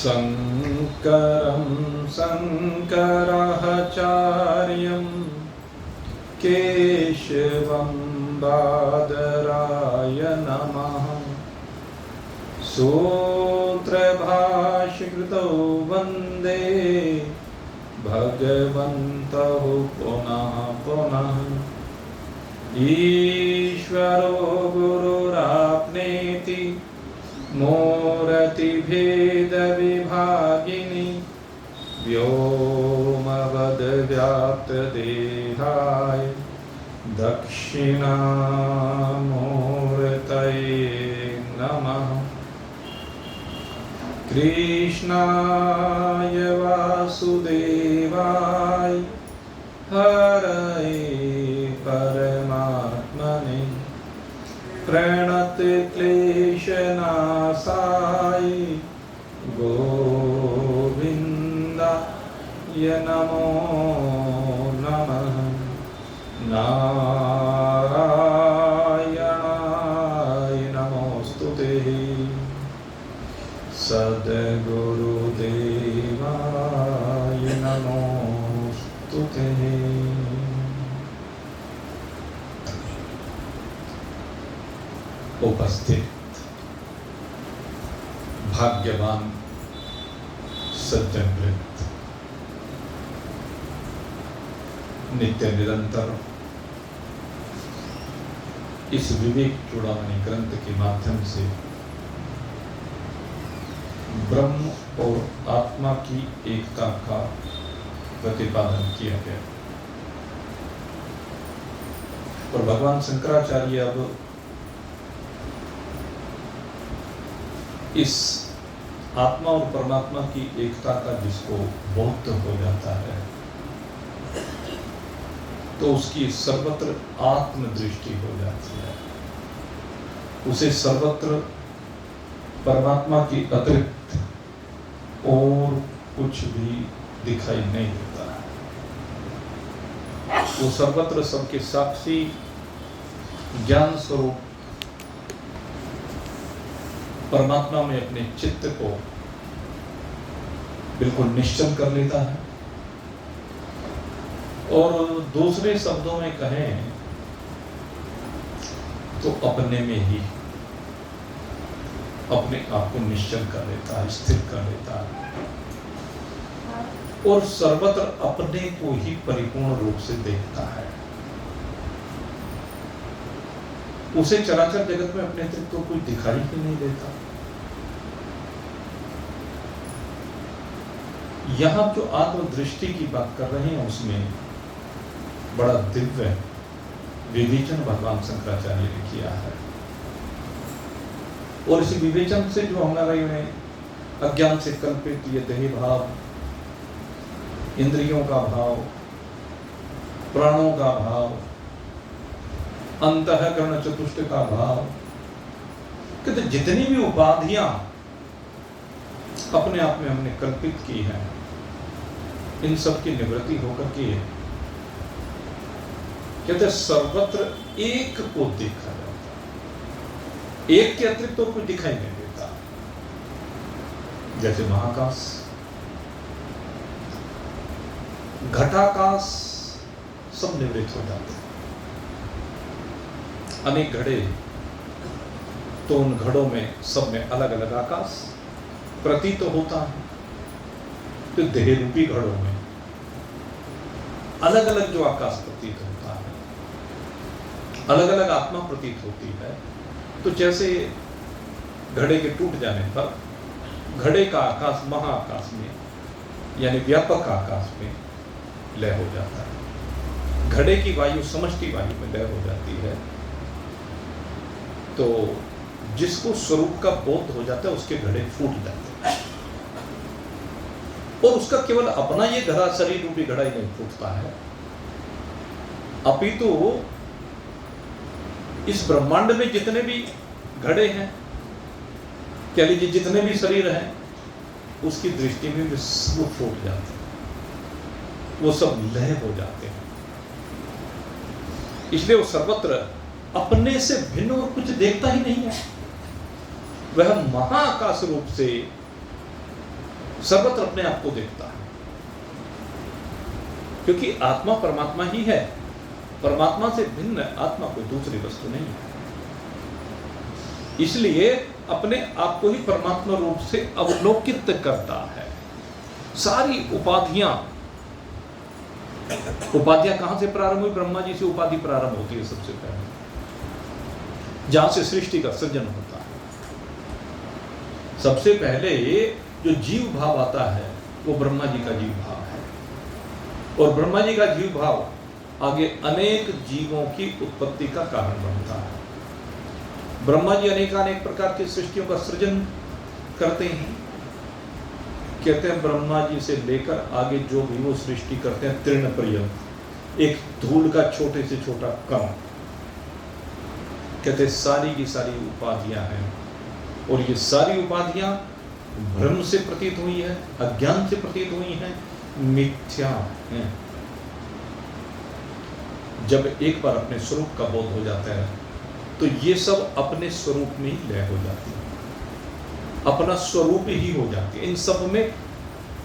शङ्करं शङ्कराचार्यं केशवं बादराय नमः। सूत्रभाष्यकृतौ वन्दे भगवन्तौ पुनः पुनः। ईश्वरो गुरुरात्मेति मूर्तिभेदविभागिनि व्योमवद्व्याप्तदेहाय दक्षिणामूर्तये नमः। कृष्णाय वासुदेवाय हरये परमात्मने प्रणतक्लेशनाशाय गोविन्दाय नमो नमः। नारायणाय नमोस्तुते। सद्गुरुदेवाय नमोस्तुते। उपस्थित भाग्यवान सज्जनवृत्त, नित्य निरंतर इस विवेक चूड़ामणि ग्रंथ के माध्यम से ब्रह्म और आत्मा की एकता का प्रतिपादन किया गया। और भगवान शंकराचार्य अब इस आत्मा और परमात्मा की एकता का जिसको बोध हो जाता है तो उसकी सर्वत्र आत्मदृष्टि हो जाती है। उसे सर्वत्र परमात्मा की अतिरिक्त और कुछ भी दिखाई नहीं देता है। वो सर्वत्र सबके साक्षी ज्ञान स्वरूप परमात्मा में अपने चित्त को बिल्कुल निश्चल कर लेता है। और दूसरे शब्दों में कहें तो अपने में ही अपने आप को निश्चल कर लेता है, स्थिर कर लेता है और सर्वत्र अपने को ही परिपूर्ण रूप से देखता है। उसे चराचर जगत में अपने अतिरिक्त तो कोई दिखाई ही नहीं देता। यहां जो आत्मदृष्टि की बात कर रहे हैं उसमें बड़ा दिव्य विवेचन भगवान शंकराचार्य ने किया है। और इस विवेचन से जो हमारे में अज्ञान से कल्पित ये देह भाव, इंद्रियों का भाव, प्राणों का भाव, अंतःकरण चतुष्ट का भाव, कि तो जितनी भी उपाधियां अपने आप में हमने कल्पित की है, इन सब की निवृत्ति होकर के कहते सर्वत्र एक को देखा जाता है। एक के अतिरिक्त तो कोई दिखाई नहीं देता। जैसे महाकाश, घटाकाश सब निवृत्त हो जाते हैं। अनेक घड़े तो उन घड़ों में सब में अलग अलग आकाश प्रतीत तो होता है। तो देह रूपी घड़ों में अलग अलग जो आकाश प्रतीत होता है, अलग अलग आत्मा प्रतीत होती है। तो जैसे घड़े के टूट जाने पर घड़े का आकाश महाआकाश में यानी व्यापक आकाश में लय हो जाता है। घड़े की वायु समष्टि वायु में लय हो जाती है। तो जिसको स्वरूप का बोध हो जाता है उसके घड़े फूट जाते हैं। और उसका केवल अपना ये घड़ा, शरीर रूपी घड़ा ही नहीं फूटता है, अपितु इस ब्रह्मांड में जितने भी घड़े हैं, कह लीजिए जितने भी शरीर हैं, उसकी दृष्टि में वो फूट जाते हैं, वो सब लय हो जाते हैं। इसलिए वो सर्वत्र अपने से भिन्न और कुछ देखता ही नहीं है। वह महाआकाश रूप से सर्वत्र अपने आप को देखता है, क्योंकि आत्मा परमात्मा ही है। परमात्मा से भिन्न आत्मा कोई दूसरी वस्तु नहीं है। इसलिए अपने आप को ही परमात्मा रूप से अवलोकित करता है। सारी उपाधियां कहां से प्रारंभ हुई? ब्रह्मा जी से उपाधि प्रारंभ होती है सबसे पहले, जहां से सृष्टि का सृजन होता है। सबसे पहले जो जीव भाव आता है वो ब्रह्मा जी का जीव भाव है, और ब्रह्मा जी का जीव भाव आगे अनेक जीवों की उत्पत्ति का कारण बनता है। ब्रह्मा जी अनेक प्रकार की सृष्टियों का सृजन करते हैं। कहते हैं ब्रह्मा जी से लेकर आगे जो भी वो सृष्टि करते हैं तृण पर्यंत, एक धूल का छोटे से छोटा कण, कहते सारी की सारी उपाधियां हैं, और ये सारी उपाधियां भ्रम से प्रतीत हुई है, अज्ञान से प्रतीत हुई हैं, मिथ्या हैं। जब एक बार अपने स्वरूप का बोध हो जाता है तो ये सब अपने स्वरूप में ही लय हो जाती है, अपना स्वरूप ही हो जाती है। इन सब में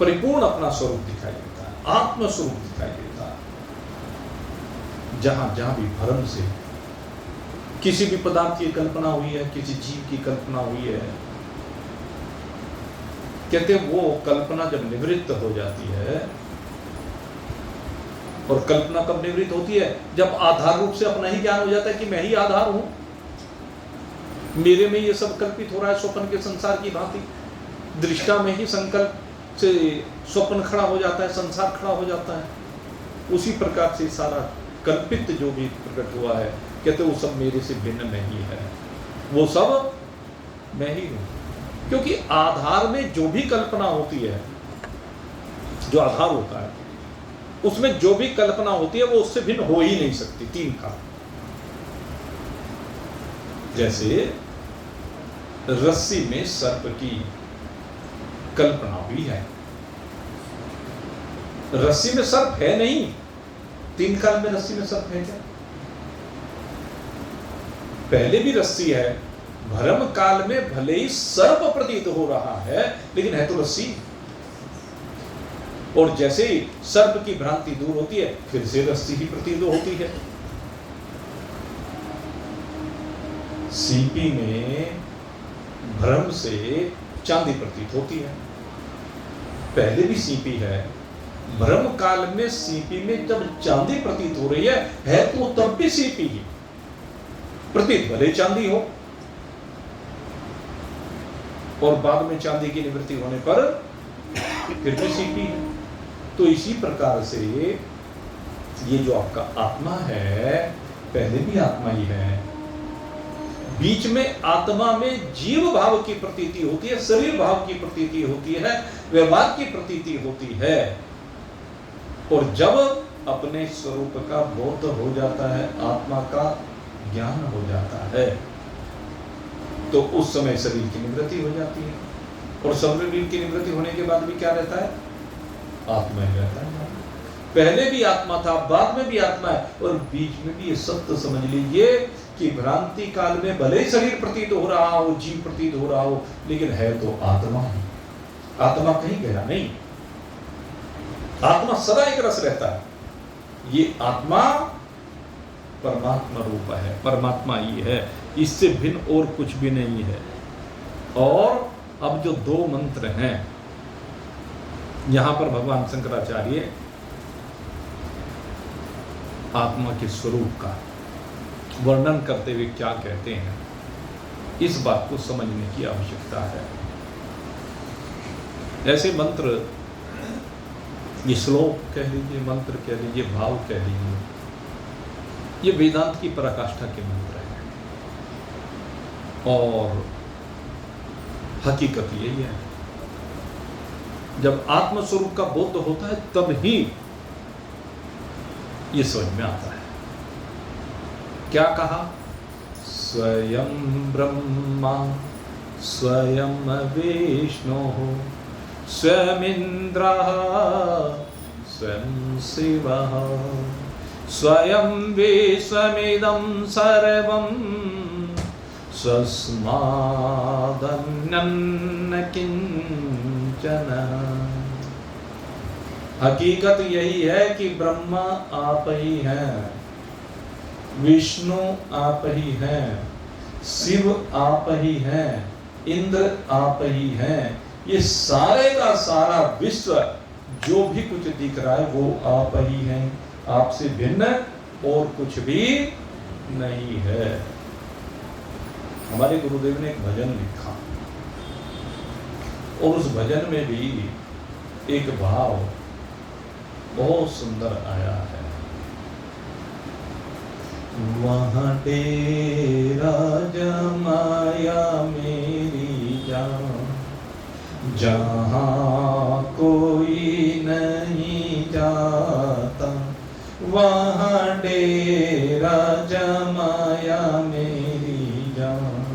परिपूर्ण अपना स्वरूप दिखाई देता है, आत्म स्वरूप दिखाई देता है। जहां जहां भी भ्रम से किसी भी पदार्थ की कल्पना हुई है, किसी जीव की कल्पना हुई है, कहते वो कल्पना जब निवृत्त हो जाती है, और कल्पना कब निवृत्त होती है? जब आधार रूप से अपना ही ज्ञान हो जाता है कि मैं ही आधार हूं, मेरे में ये सब कल्पित हो रहा है। स्वप्न के संसार की भांति दृष्टा में ही संकल्प से स्वप्न खड़ा हो जाता है, संसार खड़ा हो जाता है। उसी प्रकार से सारा कल्पित जो भी प्रकट हुआ है, कहते वो सब मेरे से भिन्न नहीं है, वो सब मैं ही हूं। क्योंकि आधार में जो भी कल्पना होती है, जो आधार होता है उसमें जो भी कल्पना होती है वो उससे भिन्न हो ही नहीं सकती। तीन का जैसे रस्सी में सर्प की कल्पना हुई है, रस्सी में सर्प है नहीं, तीन काल में रस्सी में सर्प है क्या? पहले भी रस्सी है, भ्रम काल में भले ही सर्प प्रतीत हो रहा है लेकिन है तो रस्सी। और जैसे ही सर्प की भ्रांति दूर होती है फिर से रस्सी ही प्रतीत होती है। सीपी में भ्रम से चांदी प्रतीत होती है, पहले भी सीपी है, भ्रम काल में सीपी में जब चांदी प्रतीत हो रही है तो तब भी सीपी ही प्रतीत, भले चांदी हो, और बाद में चांदी की निवृत्ति होने पर फिर भी सीपी है। तो इसी प्रकार से ये जो आपका आत्मा है पहले भी आत्मा ही है, बीच में आत्मा में जीव भाव की प्रतीति होती है, शरीर भाव की प्रतीति होती है, व्यवहार की प्रतीति होती है। और जब अपने स्वरूप का बोध हो जाता है, आत्मा का ज्ञान हो जाता है, तो उस समय शरीर की निवृत्ति हो जाती है। और शरीर की निवृत्ति होने के बाद भी क्या रहता है? आत्मा ही रहता है। पहले भी आत्मा था, बाद में भी आत्मा है, और बीच में भी ये सत्य समझ लीजिए कि भ्रांति काल में भले ही शरीर प्रतीत हो रहा हो, जीव प्रतीत हो रहा हो, लेकिन है तो आत्मा ही। आत्मा कहीं गया नहीं, आत्मा सदा एक रस रहता है। ये आत्मा परमात्मा रूप है, परमात्मा ही है, इससे भिन्न और कुछ भी नहीं है। और अब जो दो मंत्र हैं, यहां पर भगवान शंकराचार्य आत्मा के स्वरूप का वर्णन करते हुए क्या कहते हैं, इस बात को समझने की आवश्यकता है। ऐसे मंत्र, ये श्लोक कह लीजिए, मंत्र कह लीजिए, भाव कह लीजिए, ये वेदांत की पराकाष्ठा के मंत्र हैं। और हकीकत यही है, जब आत्म स्वरूप का बोध होता है तब ही ये समझ में आता है। क्या कहा? स्वयं ब्रह्मा स्वयं विष्णु स्वयमिन्द्रः स्वयं शिवः स्वयं विश्वमिदं सर्वं स्वस्मादन्यन्न किञ्चन। हकीकत यही है कि ब्रह्मा आप ही हैं, विष्णु आप ही हैं, शिव आप ही हैं, इंद्र आप ही हैं। ये सारे का सारा विश्व जो भी कुछ दिख रहा है वो आप ही हैं, आपसे भिन्न और कुछ भी नहीं है। हमारे गुरुदेव ने एक भजन लिखा और उस भजन में भी एक भाव बहुत सुंदर आया है। वहाँ डेरा जमाया मेरी जान, जहाँ कोई नहीं जाता, वहाँ डेरा जमाया मेरी जान।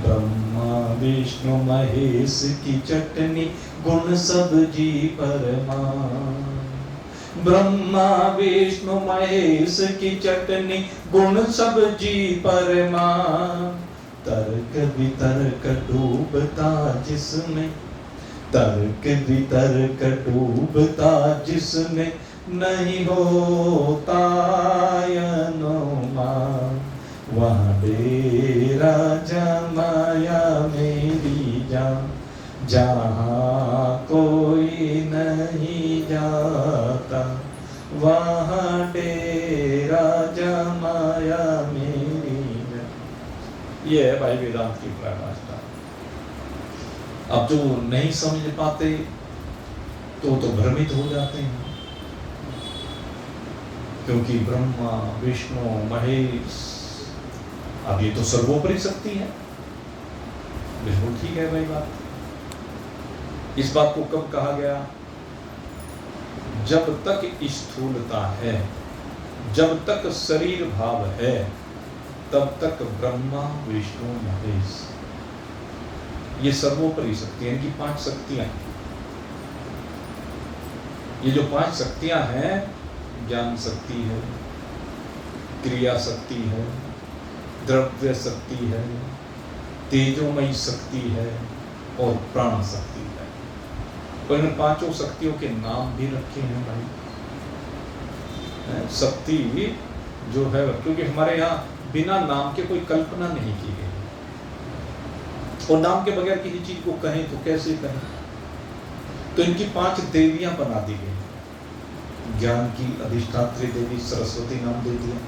ब्रह्मा विष्णु महेश की चटनी गुण सब्जी परमान। ब्रह्मा विष्णु महेश की चटनी गुण सब्जी परमान। तर्क वितर्क डूबता जिसमें, तर्क वितर्क डूबता जिसमें, नहीं होता अनुमान। वहाँ डेरा जमाया मेरी जान, जहाँ कोई नहीं जाता, वहाँ डेरा जमाया मेरी जान। ये है भाई वेदांत की पराकाष्ठा। अब जो नहीं समझ पाते तो भ्रमित हो जाते हैं, क्योंकि ब्रह्मा विष्णु महेश, अब ये तो सर्वोपरि शक्ति है। बिल्कुल ठीक है भाई बात। इस बात को कब कहा गया? जब तक स्थूलता है, जब तक शरीर भाव है, तब तक ब्रह्मा विष्णु महेश ये सर्वोपरि शक्ति है। इनकी 5 शक्तियां, ये जो 5 शक्तियां हैं, ज्ञान शक्ति है, क्रिया शक्ति है, द्रव्य शक्ति है, तेजोमयी शक्ति है और प्राण शक्ति है। तो इन 5 शक्तियों के नाम भी रखे हैं भाई। शक्ति जो है, क्योंकि हमारे यहाँ बिना नाम के कोई कल्पना नहीं की गई, और नाम के बगैर किसी चीज को कहें तो कैसे कहें। तो इनकी 5 देवियां बना दी गई। ज्ञान की अधिष्ठात्री देवी सरस्वती नाम दे दिया।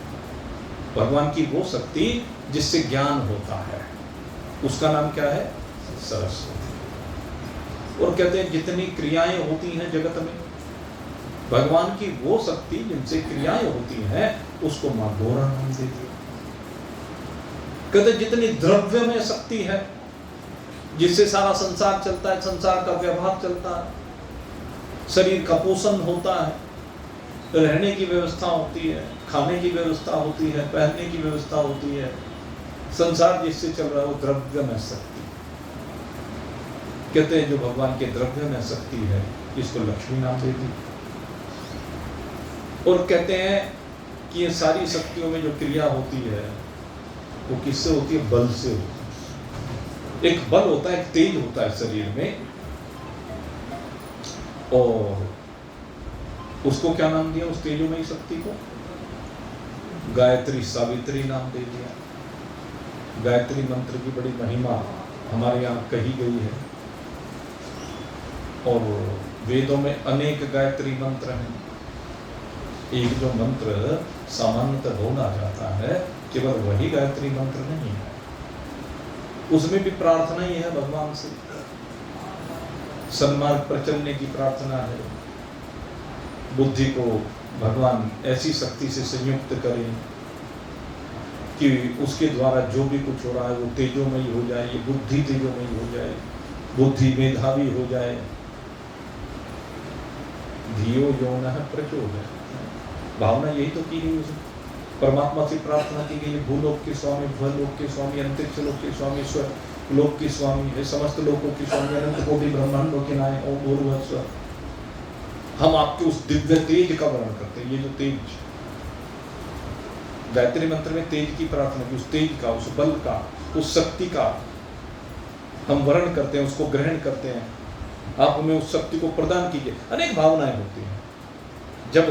भगवान की वो शक्ति जिससे ज्ञान होता है, उसका नाम क्या है? सरस्वती। और कहते हैं जितनी क्रियाएं होती हैं जगत में, भगवान की वो शक्ति जिनसे क्रियाएं होती हैं, उसको मां गौरा नाम दे दिया। कहते जितनी द्रव्य में शक्ति है, जिससे सारा संसार चलता है, संसार का व्यवहार चलता है, शरीर का पोषण होता है, रहने की व्यवस्था होती है, खाने की व्यवस्था होती है, पहनने की व्यवस्था होती है, संसार जिससे चल रहा है, वो द्रव्य में शक्ति। कहते हैं जो भगवान के द्रव्य में शक्ति है, इसको लक्ष्मी नाम दे दी। और कहते हैं कि ये सारी शक्तियों में जो क्रिया होती है, वो किससे होती है? बल से होती है। एक बल होता है, एक तेज होता है शरीर में, और उसको क्या नाम दिया? उस तेजोमयी शक्ति को गायत्री सावित्री नाम दे दिया। गायत्री मंत्र की बड़ी महिमा हमारे यहाँ कही गई है, और वेदों में अनेक गायत्री मंत्र हैं। एक जो मंत्र सामान्यतः बोला जाता है, केवल वही गायत्री मंत्र नहीं है, उसमें भी प्रार्थना ही है भगवान से। सन्मार्ग पर चलने की प्रार्थना है, बुद्धि को भगवान ऐसी शक्ति से संयुक्त करें कि उसके द्वारा जो भी कुछ हो रहा है वो तेजोमयी हो जाए, ये बुद्धि तेजोमयी हो जाए, बुद्धि मेधावी हो जाए। धियो यौनः प्रचोदयात्, भावना यही तो की गई उसमें। परमात्मा से प्रार्थना की गई, भूलोक के स्वामी, भूलोक के स्वामी, अंतरिक्ष लोक के स्वामी, स्वर लोक के स्वामी है, समस्त लोकों के स्वामी, अनंत कोटि ब्रह्मांडों के नायक, ओम भूर्भुवः। हम आपके उस दिव्य तेज का वर्णन करते हैं। ये जो तेज, गायत्री मंत्र में तेज की प्रार्थना की, उस तेज का, उस बल का, उस शक्ति का हम वर्णन करते हैं, उसको ग्रहण करते हैं। आप हमें उस शक्ति को प्रदान कीजिए। अनेक भावनाएं होती हैं। जब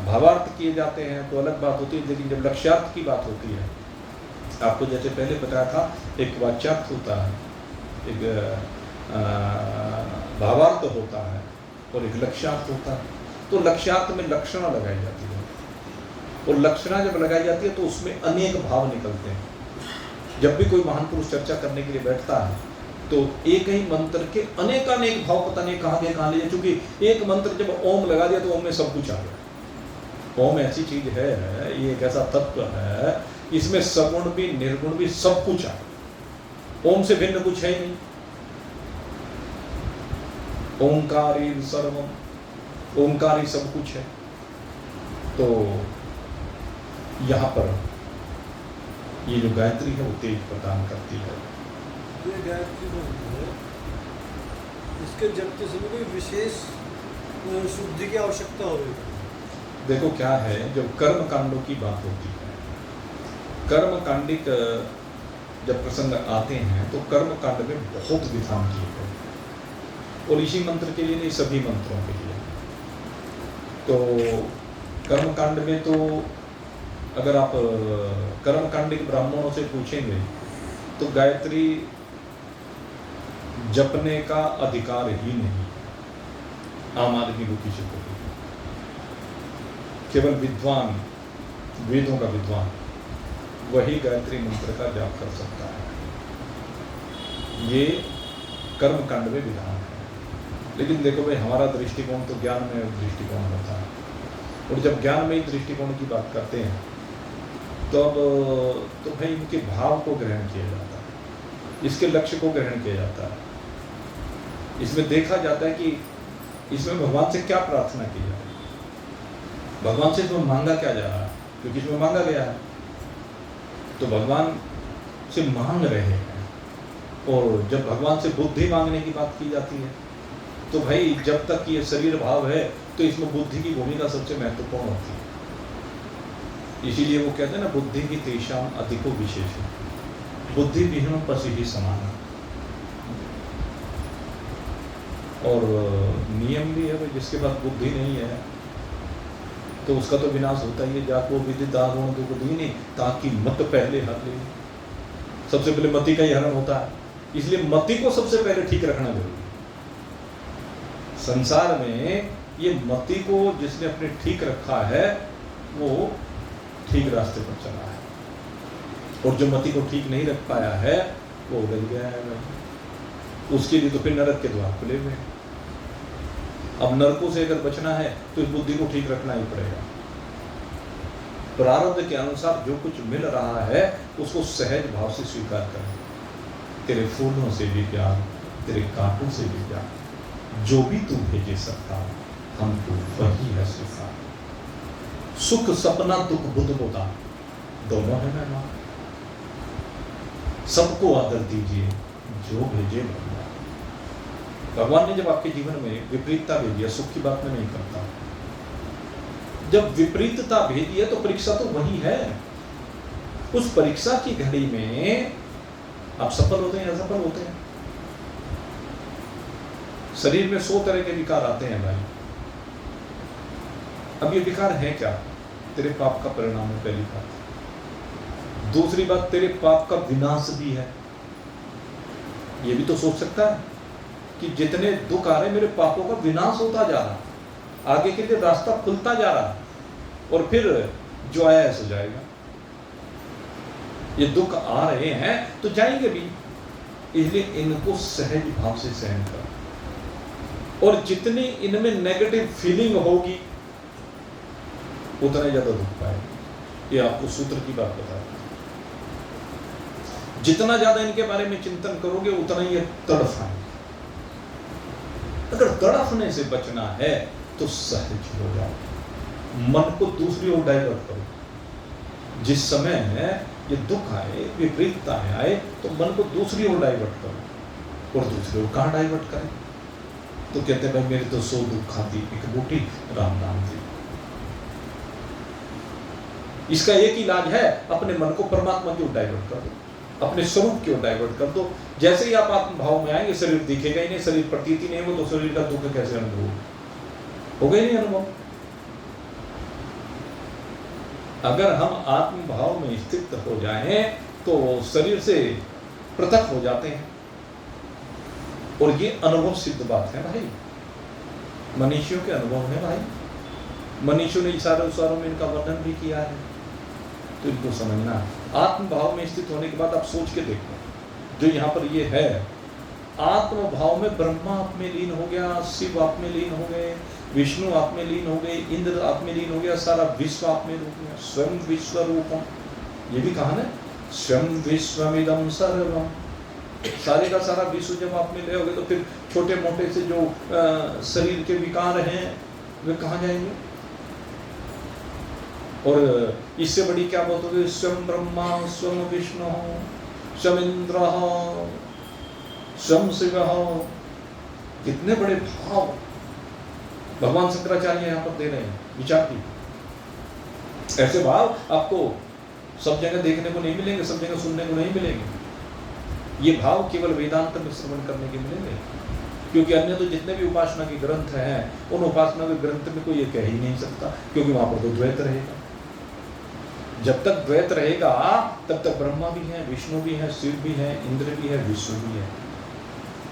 भावार्थ किए जाते हैं तो अलग बात होती है, लेकिन जब लक्ष्यार्थ की बात होती है, आपको जैसे पहले बताया था, एक वाच्यार्थ होता है, एक भावार्थ होता है और एक लक्ष्यार्थ होता है। तो लक्ष्यार्थ में लक्षणा लगाई जाती है, और लक्षणा जब लगाई जाती है तो उसमें अनेक भाव निकलते हैं। जब भी कोई महान पुरुष चर्चा करने के लिए बैठता है तो एक ही मंत्र के अनेक भाव पता नहीं कहाँ के कहाँ ले जाए, क्योंकि एक मंत्र जब ओम लगा दिया तो ओम में सब कुछ आ गया। ओम ऐसी चीज है, ये एक ऐसा तत्व है, इसमें सगुण भी निर्गुण भी सब कुछ आ गया। ओम से भिन्न कुछ है ही नहीं। ओंकारी सर्वम, ओंकार ही सब कुछ है। तो यहाँ पर ये जो गायत्री है वो तेज प्रदान करती है। ये गायत्री मंत्र है, इसके जपते समय कोई विशेष शुद्धि की आवश्यकता होगी? देखो क्या है, जब कर्म कांडों की बात होती है, कर्म कांडिक जब प्रसंग आते हैं तो कर्म कांड में बहुत विधान किए गए, और इसी मंत्र के लिए नहीं, सभी मंत्रों के लिए। तो कर्म कांड में तो अगर आप कर्म कांडिक ब्राह्मणों से पूछेंगे तो गायत्री जपने का अधिकार ही नहीं आम आदमी को किसी को भी। केवल विद्वान, वेदों का विद्वान वही गायत्री मंत्र का जाप कर सकता है। ये कर्म कांड में विधान है। लेकिन देखो भाई, हमारा दृष्टिकोण तो ज्ञान में दृष्टिकोण होता है, और जब ज्ञान में ही दृष्टिकोण की बात करते हैं तो अब तो भाई इनके भाव को ग्रहण किया जाता है, इसके लक्ष्य को ग्रहण किया जाता है। इसमें देखा जाता है कि इसमें भगवान से क्या प्रार्थना की जा रही है, भगवान से इसमें मांगा क्या जा रहा है, क्योंकि इसमें मांगा गया है तो भगवान से मांग रहे हैं। और जब भगवान से बुद्धि मांगने की बात की जाती है तो भाई जब तक ये शरीर भाव है तो इसमें बुद्धि की भूमिका सबसे महत्वपूर्ण होती है। इसीलिए वो कहते हैं ना, बुद्धि की तेषाम अधिको विशेष, बुद्धि विहीन पशु ही समान। और नियम भी है भाई, जिसके पास बुद्धि नहीं है तो उसका तो विनाश होता ही है। जाको विधि दारुण दुख दीनी ताकि मत पहले हर ले। सबसे पहले मति का ही हरण होता है, इसलिए मति को सबसे पहले ठीक रखना जरूरी है। संसार में ये मति को जिसने अपने ठीक रखा है वो ठीक रास्ते पर चला है, और जो मति को ठीक नहीं रख पाया है वो उलझ गया है भाई। उसके लिए तो फिर नरक के द्वार खुले हुए हैं। अब नरकों से अगर बचना है तो इस बुद्धि को ठीक रखना ही पड़ेगा। प्रारब्ध के अनुसार जो कुछ मिल रहा है उसको सहज भाव से स्वीकार करें। तेरे फूलों से भी प्यार, तेरे कांटों से भी प्यार, जो भी तू भेजे सकता हमको वही है स्वीकार। सुख सपना दुख बुद्ध होता दोनों है मेहमान। सबको आदर दीजिए जो भेजे भगवान। भगवान ने जब आपके जीवन में विपरीतता भेजी है, सुख की बात में नहीं करता, जब विपरीतता भेजी है तो परीक्षा तो वही है। उस परीक्षा की घड़ी में आप सफल होते हैं या असफल होते हैं। शरीर में 100 तरह के विकार आते हैं भाई। अब ये विकार है क्या? तेरे पाप का परिणाम है, पहली बात। दूसरी बात, तेरे पाप का विनाश भी है। ये भी तो सोच सकता है कि जितने दुख आ रहे मेरे पापों का विनाश होता जा रहा, आगे के लिए रास्ता खुलता जा रहा, और फिर जो आया है सो जाएगा। ये दुख आ रहे हैं तो जाएंगे भी, इसलिए इनको सहज भाव से सहन करो। और जितनी इनमें नेगेटिव फीलिंग होगी उतना ही ज्यादा दुख पाएगा। ये आपको सूत्र की बात बता रहा। जितना ज्यादा इनके बारे में चिंतन करोगे उतना ही तड़फ आएंगे। अगर तड़फने से बचना है तो सहज हो जाओ, मन को दूसरी ओर डाइवर्ट करो। जिस समय ये दुख आए, विपरीतताएं आए, तो मन को दूसरी ओर डाइवर्ट करो। और दूसरी ओर कहाँ डाइवर्ट करें? तो कहते हैं भाई मेरे तो 100 दुख खाती एक बूटी राम नाम थी। इसका एक इलाज है, अपने मन को परमात्मा की ओर डाइवर्ट कर दो। अपने स्वरूप की ओर डाइवर्ट कर दो। जैसे ही आप आत्म भाव में आएंगे शरीर दिखेगा ही नहीं, शरीर प्रतीत ही नहीं हो, तो शरीर का दुख कैसे अनुभव होगा ही नहीं अनुभव। अगर हम आत्म भाव में स्थित हो जाएं तो शरीर से पृथक हो जाते हैं, और ये अनुभव सिद्ध बात है भाई, मनीषियों के अनुभव है भाई। मनीषियों ने इशारों में इनका वर्णन भी किया है, तो इनको समझना। आत्म भाव में स्थित होने के बाद आप सोच के देखो, जो यहाँ पर ये है, आत्म भाव में ब्रह्मा आप में लीन हो गया, शिव आप में लीन हो गए, विष्णु आप में लीन हो गए, इंद्र आप में लीन हो गया, सारा विश्व आप में लीन हो गया। स्वयं विश्व रूपम, ये भी कहा ना, स्वयं विश्वमिदं सर्वम, सारे का सारा विश्व जब आप में ले होगे तो फिर छोटे मोटे से जो शरीर के विकार हैं वे कहाँ जाएंगे? और इससे बड़ी क्या बात होगी? स्वयं ब्रह्मा, स्वयं विष्णु, स्वयं इंद्र, स्वयं शिव, कितने बड़े भाव भगवान शंकराचार्य यहाँ पर दे रहे हैं। विचार की ऐसे भाव आपको सब जगह देखने को नहीं मिलेंगे, सब जगह सुनने को नहीं मिलेंगे। ये भाव केवल वेदांत में श्रवण करने के मिलेंगे, क्योंकि अन्य तो जितने भी उपासना के ग्रंथ हैं उन उपासना के ग्रंथ में कोई ये कह ही नहीं सकता, क्योंकि वहां पर तो द्वैत रहेगा। जब तक द्वैत रहेगा तब तक ब्रह्मा भी है, विष्णु भी है, शिव भी है, इंद्र भी है, विश्व भी है।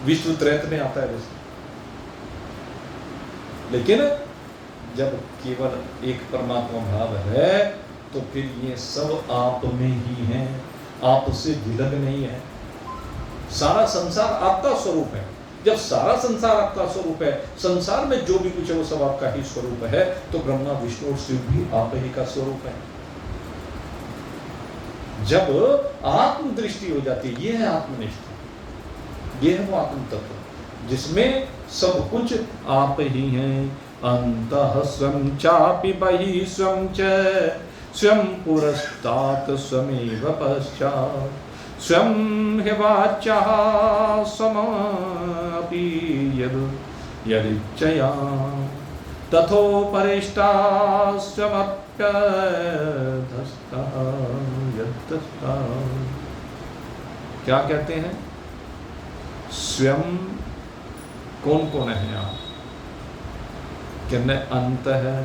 विश्व द्वैत में आता है वैसे, लेकिन जब केवल एक परमात्मा भाव है तो फिर ये सब आप में ही है, आपसे विलग नहीं है। सारा संसार आपका स्वरूप है। जब सारा संसार आपका स्वरूप है, संसार में जो भी कुछ है वो सब आपका ही स्वरूप है, तो ब्रह्मा विष्णु और शिव भी आप ही का स्वरूप है। जब आत्म दृष्टि हो जाती है, ये है आत्मनिष्ठ, ये है वो आत्म तत्व जिसमें सब कुछ आप ही हैं। अंतः स्वयं चापि बहिः स्वयं च, स्वयं पुरस्तात् स्वमेव पश्चात्, स्वयं हि वाच्यः स्वमपि यदिच्छया तथोपरिष्टाः स्वमप्यधस्तः यद्धस्तः। क्या कहते हैं? स्वयं कौन कौन है आप? कहने अंत है।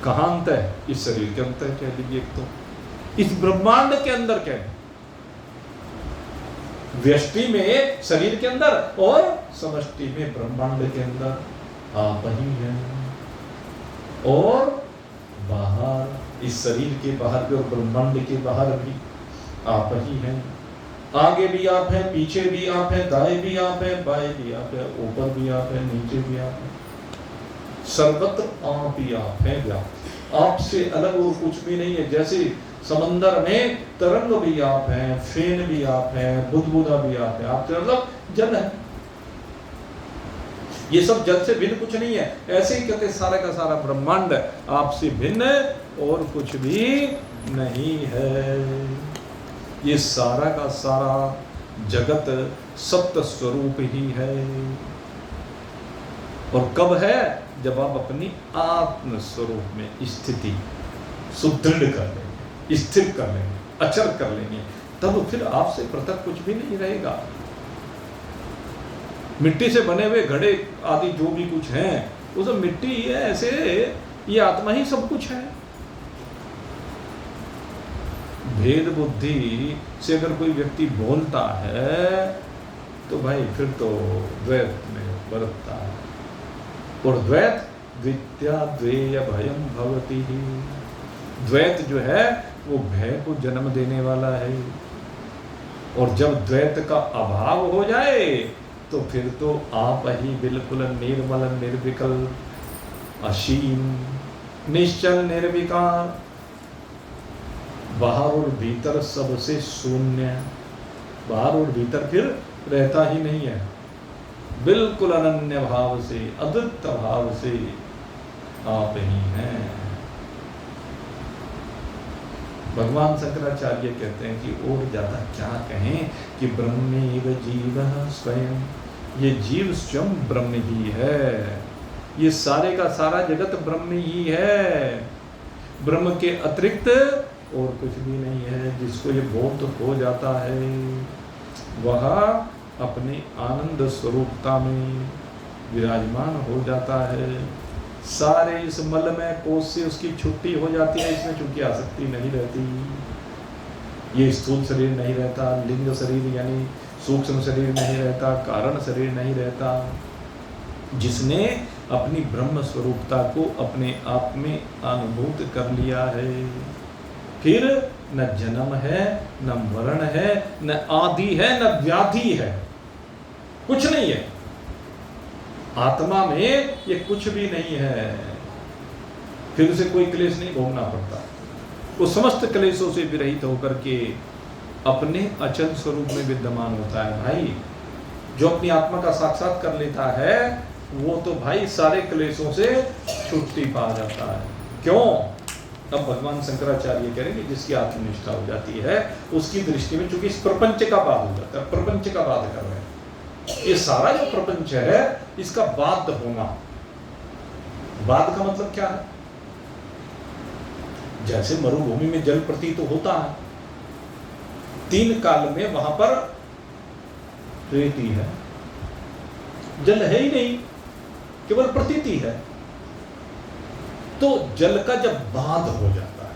कहाँ अंत है? इस शरीर के अंत है कह लीजिए, एक तो इस ब्रह्मांड के अंदर कह, व्यष्टि में शरीर के अंदर और समष्टि में ब्रह्मांड के अंदर आप ही हैं। और बाहर इस शरीर के बाहर भी और ब्रह्मांड के बाहर भी आप ही हैं। आगे भी आप हैं, पीछे भी आप हैं, दाएं भी आप हैं, बाएं भी आप हैं, ऊपर भी आप हैं, नीचे भी आप हैं, सर्वत्र आप ही आप हैं व्याप्त। आपसे अलग और कुछ भी नहीं है। जैसे समंदर में तरंग भी आप हैं, फेन भी आप हैं, बुदबुदा भी आप हैं, आपसे अलग जल है। ये सब जल से भिन्न कुछ नहीं है। ऐसे ही कहते सारा का सारा ब्रह्मांड आपसे भिन्न और कुछ भी नहीं है। ये सारा का सारा जगत सत्य स्वरूप ही है। और कब है? जब आप अपनी आत्म स्वरूप में स्थिति सुदृढ़ कर लेंगे, स्थिर कर लेंगे, अचल कर लेंगे, तब फिर आपसे पृथक कुछ भी नहीं रहेगा। मिट्टी से बने हुए घड़े आदि जो भी कुछ हैं वो सब मिट्टी ही है। ऐसे ये आत्मा ही सब कुछ है। भेद बुद्धि से अगर कोई व्यक्ति बोलता है तो भाई फिर तो द्वैत में बरतता है। और द्वैत विद्या द्वेय भयम भवति ही। द्वैत जो है वो भय को जन्म देने वाला है। और जब द्वैत का अभाव हो जाए तो फिर तो आप ही बिल्कुल निर्मल निर्विकल असीम निश्चल निर्विकार, बाहर और भीतर सबसे शून्य, बाहर और भीतर फिर रहता ही नहीं है, बिल्कुल अनन्य भाव से अद्वितीय भाव से आप ही हैं। भगवान शंकराचार्य कहते हैं कि और ज्यादा क्या कहें कि ब्रह्मेव जीवः स्वयं, ये जीव स्वयं ब्रह्म ही है। ये सारे का सारा जगत ब्रह्म ही है। ब्रह्म के अतिरिक्त और कुछ भी नहीं है। जिसको ये बोध हो जाता है वह अपने आनंद स्वरूपता में विराजमान हो जाता है। सारे इस मलमय कोष से उसकी छुट्टी हो जाती है। इसमें चूंकि आसक्ति नहीं रहती, ये स्थूल शरीर नहीं रहता, लिंग शरीर यानी सूक्ष्म शरीर नहीं रहता, कारण शरीर नहीं रहता। जिसने अपनी ब्रह्म स्वरूपता को अपने आप में अनुभूत कर लिया है, फिर न जन्म है, न मरण है, न आदि है, न व्याधि है, कुछ नहीं है। आत्मा में ये कुछ भी नहीं है। फिर उसे कोई क्लेश नहीं भोगना पड़ता। वो समस्त क्लेशों से विरहित होकर के अपने अचल स्वरूप में विद्यमान होता है। भाई जो अपनी आत्मा का साक्षात कर लेता है वो तो भाई सारे क्लेशों से छुट्टी पा जाता है। क्यों? अब भगवान शंकराचार्य करेंगे जिसकी आत्मनिष्ठा हो जाती है उसकी दृष्टि में, चूंकि इस प्रपंच का बाध हो जाता है, प्रपंच का बाध कर रहे हैं। ये सारा जो प्रपंच है इसका बाध होना। बाध का मतलब क्या है? जैसे मरुभूमि में जल प्रतीत होता है, 3 काल में वहां पर रेती है, जल है ही नहीं, केवल प्रतीति है। तो जल का जब बाध हो जाता है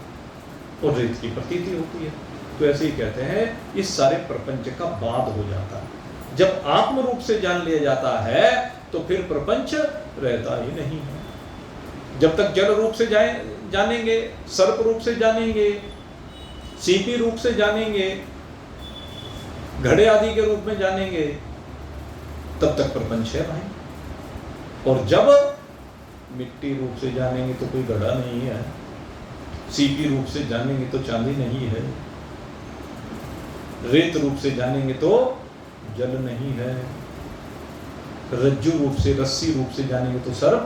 और रेत की प्रतीति होती है, तो ऐसे ही कहते हैं इस सारे प्रपंच का बाध हो जाता है। जब आत्म रूप से जान लिया जाता है तो फिर प्रपंच रहता ही नहीं है। जब तक जल रूप से जानेंगे, सर्प रूप से जानेंगे, सीपी रूप से जानेंगे, घड़े आदि के रूप में जानेंगे, तब तक प्रपंच है भाई। और जब मिट्टी रूप से जानेंगे तो कोई घड़ा नहीं है, सीपी रूप से जानेंगे तो चांदी नहीं है, रेत रूप से जानेंगे तो जल नहीं है, रज्जु रूप से, रस्सी रूप से जानेंगे तो सर्प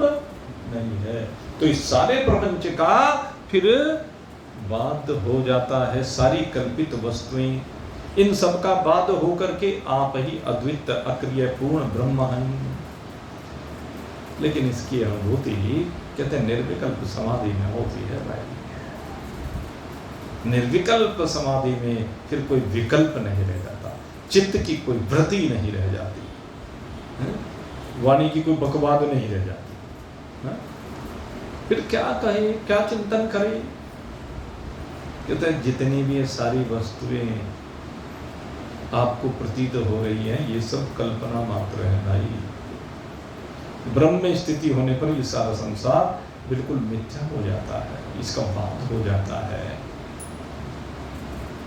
नहीं है। तो इस सारे प्रपंच का फिर बाध हो जाता है। सारी कल्पित वस्तुएं, इन सब का बाध होकर के आप ही अद्वित अक्रिय पूर्ण ब्रह्म हैं। लेकिन इसकी अनुभूति कहते हैं निर्विकल्प समाधि में होती है भाई। निर्विकल्प समाधि में फिर कोई विकल्प नहीं रह जाता, चित्त की कोई वृत्ति नहीं रह जाती, वाणी की कोई बकवाद नहीं रह जाती। फिर क्या कहे, क्या चिंतन करे? कहते हैं जितनी भी ये सारी वस्तुएं आपको प्रतीत हो रही हैं ये सब कल्पना मात्र है भाई। ब्रह्म में स्थिति होने पर ये सारा संसार बिल्कुल मिथ्या हो जाता है, इसका बात हो जाता है।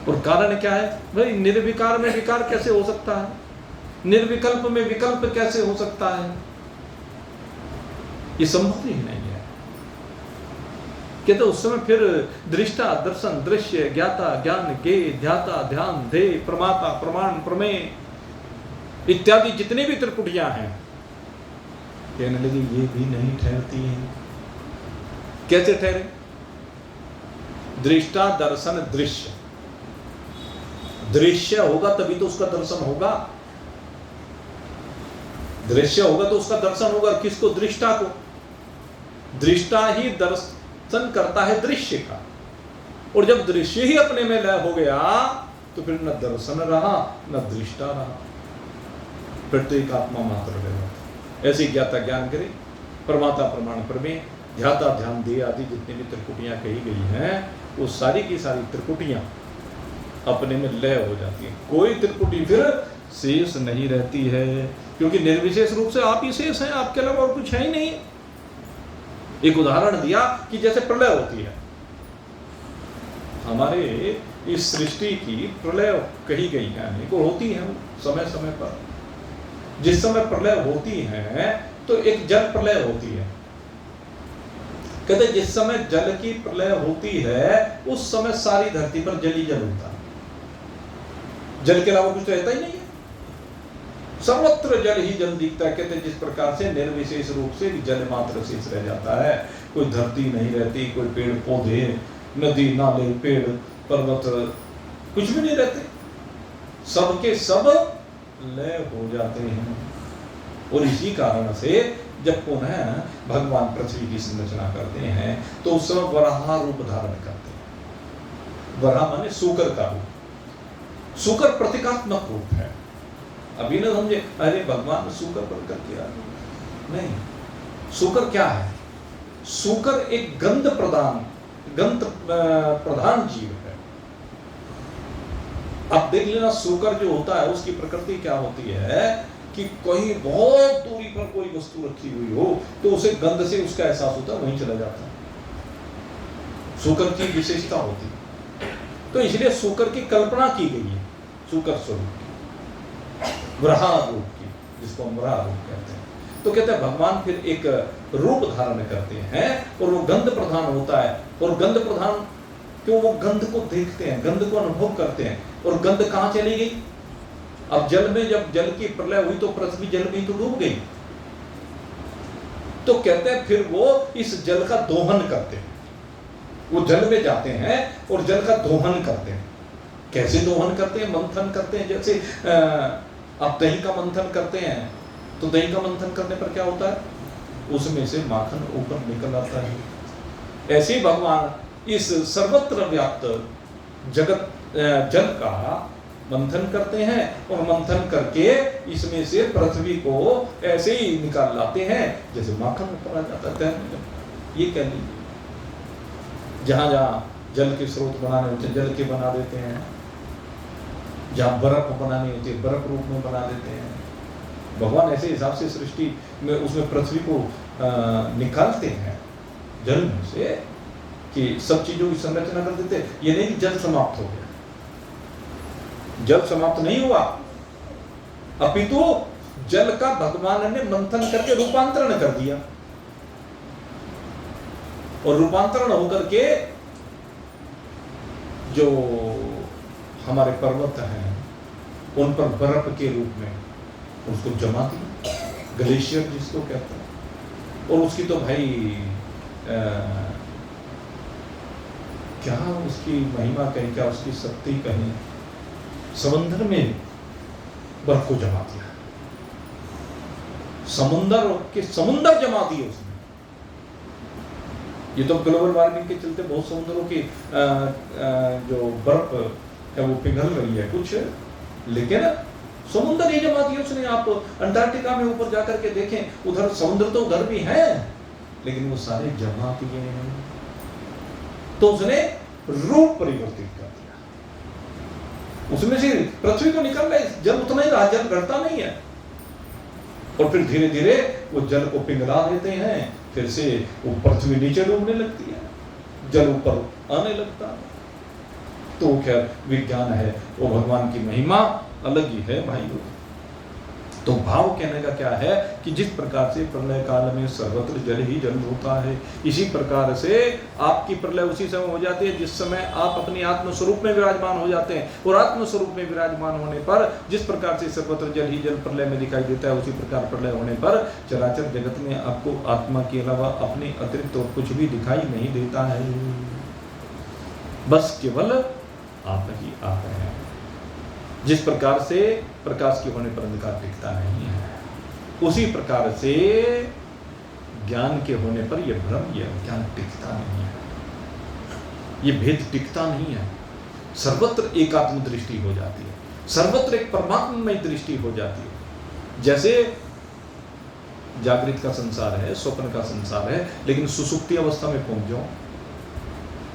और कारण क्या है भाई? निर्विकार में विकार कैसे हो सकता है? निर्विकल्प में विकल्प कैसे हो सकता है? ये संभव ही नहीं है। कहते उस समय फिर दृष्टा, दर्शन, दृश्य, ज्ञाता, ज्ञान, ज्ञेय, ध्याता, ध्यान, ध्येय, प्रमाता, प्रमाण, प्रमेय इत्यादि जितने भी त्रिपुटियां हैं, कहने लगे ये भी नहीं ठहरती हैं। कैसे ठहरे? दृष्टा, दर्शन, दृश्य। दृश्य होगा तभी तो उसका दर्शन होगा, दृश्य होगा तो उसका दर्शन होगा। किसको? दृष्टा को। दृष्टा ही दर्शन करता है दृश्य का, और जब दृश्य ही अपने में लय हो गया तो फिर न दर्शन रहा न दृष्टा रहा, फिर तो एक आत्मा मात्र रहेगा। ऐसे ज्ञाता, ज्ञान करे, प्रमाता, प्रमाण, प्रमेय, ध्याता, ध्यान, ध्येय आदि जितनी भी त्रिपुटियां कही गई हैं वो सारी की सारी त्रिपुटियां अपने में लय हो जाती है। कोई त्रिपुटी फिर शेष नहीं रहती है, क्योंकि निर्विशेष रूप से आप ही शेष हैं, आपके अलावा और कुछ है ही नहीं। एक उदाहरण दिया कि जैसे प्रलय होती है, हमारे इस सृष्टि की प्रलय कही गई है, को होती है समय समय पर। जिस समय प्रलय होती है तो एक जल प्रलय होती है। कहते जिस समय जल की प्रलय होती है उस समय सारी धरती पर जल ही जल होता है, जल के अलावा कुछ तो रहता ही नहीं है, सर्वत्र जल ही जल दिखता है। कहते जिस प्रकार से निर्विशेष रूप से जल मात्र शेष रह जाता है, कोई धरती नहीं रहती, कोई पेड़ पौधे, नदी नाले, पेड़ पर्वत कुछ भी नहीं रहते, सबके सब लय हो जाते हैं। और इसी कारण से जब पुनः भगवान पृथ्वी की संरचना करते हैं तो उस समय वराह रूप धारण करते हैं। वराह माने सूकर का रूप। सूकर प्रतीकात्मक रूप है। अभी ना समझे अरे भगवान सूकर बनकर के आ गए, नहीं। सूकर क्या है? सूकर एक गंध प्रधान जीव है। अब देख लेना, सूकर जो होता है उसकी प्रकृति क्या होती है कि कहीं बहुत दूरी पर कोई वस्तु रखी हुई हो तो उसे गंध से उसका एहसास होता है, वहीं चला जाता है। सूकर की विशेषता होती है। तो इसलिए सूकर की कल्पना की गई है, सूकर स्वरूप की, वराह रूप की, जिसको हम वराह रूप कहते हैं। तो कहते हैं भगवान फिर एक रूप धारण करते हैं और वो गंध प्रधान होता है। और गंध प्रधान क्यों? वो गंध को देखते हैं, गंध को अनुभव करते हैं। और गंध कहाँ चली गई? अब जल में जब जल की प्रलय हुई तो पृथ्वी जल में तो डूब गई। तो कहते हैं फिर वो इस जल का दोहन करते हैं। वो जल में जाते हैं और जल का दोहन करते हैं। कैसे दोहन करते हैं? मंथन करते हैं। जैसे आप दही का मंथन करते हैं तो दही का मंथन करने पर क्या होता है? उसमें से माखन ऊपर निकल आता है। ऐसे ही भगवान इस सर्वत्र व्याप्त जगत जल का मंथन करते हैं और मंथन करके इसमें से पृथ्वी को ऐसे ही निकाल लाते हैं जैसे माखन ऊपर आ जाता है। ये कह लीजिए, जहां जहां जल के स्रोत बनाने होते हैं जल के बना देते हैं, जहां बर्फ बनानी होती है बर्फ रूप में बना देते हैं। भगवान ऐसे हिसाब से सृष्टि में उसमें पृथ्वी को निकालते हैं जल में से कि सब चीजों की संरचना कर देते हैं। ये नहीं कि जल समाप्त हो गया, जल समाप्त नहीं हुआ, अपितु जल का भगवान ने मंथन करके रूपांतरण कर दिया। और रूपांतरण होकर के जो हमारे पर्वत हैं उन पर बर्फ के रूप में उसको जमा दिया, ग्लेशियर जिसको कहते हैं। और उसकी तो भाई क्या उसकी महिमा कहें, क्या उसकी शक्ति कहें, समंदर में बर्फ को जमा दिया, समुंदर जमा दिए उसने। ये तो ग्लोबल वार्मिंग के चलते बहुत समुद्रों की जो बर्फ है वो पिघल रही है कुछ, लेकिन समुद्र ही जमा दिया उसने। आप अंटार्कटिका में ऊपर जाकर के देखें, उधर समुद्र तो उधर भी है लेकिन वो सारे जमा दिए हैं। तो उसने रूप परिवर्तित कर दिया, उसमें से पृथ्वी को निकल रहा है जल, उतना ही रहा, जल घटता नहीं है। और फिर धीरे धीरे वो जल को पिघला देते हैं, फिर से वो पृथ्वी नीचे डूबने लगती है, जल ऊपर आने लगता है। तो खैर विज्ञान है, वो भगवान की महिमा अलग ही है भाइयों। तो भाव कहने का क्या है कि जिस प्रकार से प्रलय काल में सर्वत्र जल ही जल होता है, इसी प्रकार से आपकी प्रलय उसी समय हो जाती है जिस समय आप अपनी आत्म स्वरूप में विराजमान हो जाते हैं। और आत्म स्वरूप में विराजमान होने पर जिस प्रकार से सर्वत्र जल ही जल प्रलय में दिखाई देता है, उसी प्रकार प्रलय होने पर चराचर जगत में आपको आत्मा के अलावा अपने अतिरिक्त और कुछ भी दिखाई नहीं देता है, बस केवल आप ही आप हैं। जिस प्रकार से प्रकाश के होने पर अंधकार टिकता नहीं है, उसी प्रकार से ज्ञान के होने पर यह भ्रम, यह ज्ञान टिकता नहीं है, यह भेद टिकता नहीं है। सर्वत्र एकात्म दृष्टि हो जाती है, सर्वत्र एक परमात्ममय दृष्टि हो जाती है। जैसे जागृत का संसार है, स्वप्न का संसार है, लेकिन सुसुप्ति अवस्था में पहुंच जाओ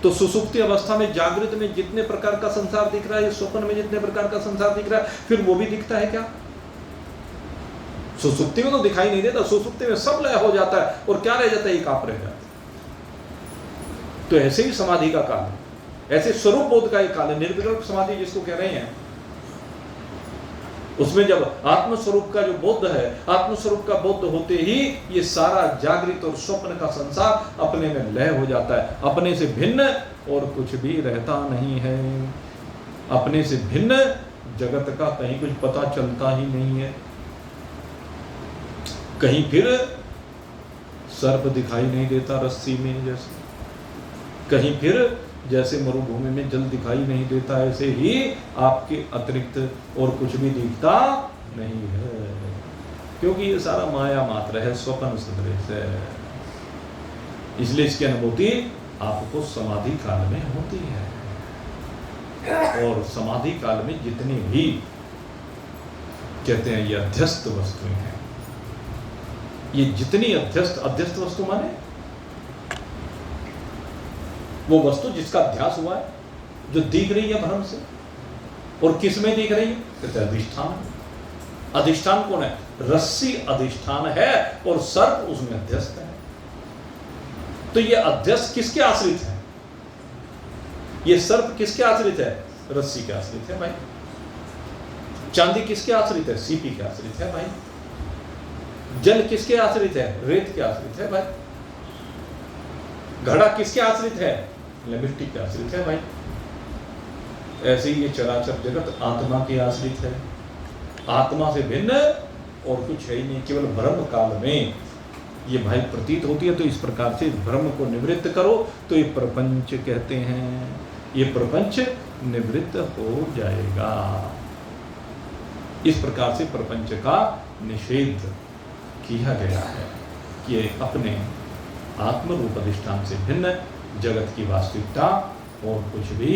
तो सुसुप्ति अवस्था में जागृत में जितने प्रकार का संसार दिख रहा है, स्वप्न में जितने प्रकार का संसार दिख रहा है, फिर वो भी दिखता है क्या? सुसुप्ति में तो दिखाई नहीं देता, सुसुप्ति में सब लय हो जाता है और क्या रह जाता है? एक आप रह जाता है। तो ऐसे ही समाधि का काल है, ऐसे स्वरूप बोध का एक काल है, निर्विकल्प समाधि जिसको कह रहे हैं। उसमें जब आत्मस्वरूप का जो बोध है, आत्मस्वरूप का बोध होते ही ये सारा जागृत और स्वप्न का संसार अपने में लय हो जाता है। अपने से भिन्न और कुछ भी रहता नहीं है, अपने से भिन्न जगत का कहीं कुछ पता चलता ही नहीं है। कहीं फिर सर्प दिखाई नहीं देता रस्सी में जैसे, कहीं फिर जैसे मरुभूमि में जल दिखाई नहीं देता, ऐसे ही आपके अतिरिक्त और कुछ भी दिखता नहीं है, क्योंकि ये सारा माया मात्र है, स्वप्न सदृश है। इसलिए इसकी अनुभूति आपको समाधि काल में होती है। और समाधि काल में जितनी भी कहते हैं ये अध्यस्त वस्तुएं हैं, ये जितनी अध्यस्त वस्तु माने वो वस्तु जिसका अध्यास हुआ है, जो दिख रही है भ्रम से, और किस में दिख रही है? कहते हैं अधिष्ठान। अधिष्ठान कौन है? रस्सी अधिष्ठान है और सर्प उसमें अध्यस्त है। तो ये अध्यस्त किसके आश्रित है? ये सर्प किसके आश्रित है? रस्सी के आश्रित है भाई। चांदी किसके आश्रित है? सीपी के आश्रित है भाई। जल किसके आश्रित है? रेत के आश्रित है भाई। घड़ा किसके आश्रित है? मिट्टी के आश्रित है भाई। ऐसे ही ये चराचर जगत आत्मा के आश्रित है। आत्मा से भिन्न और कुछ है ही नहीं, केवल ब्रह्म काल में ये भाई प्रतीत होती है। तो इस प्रकार से ब्रह्म को निवृत्त करो तो ये प्रपंच कहते हैं, ये प्रपंच निवृत्त हो जाएगा। इस प्रकार से प्रपंच का निषेध किया गया है कि ये अपने आत्म रूप अधिष्ठान से भिन्न जगत की वास्तविकता और कुछ भी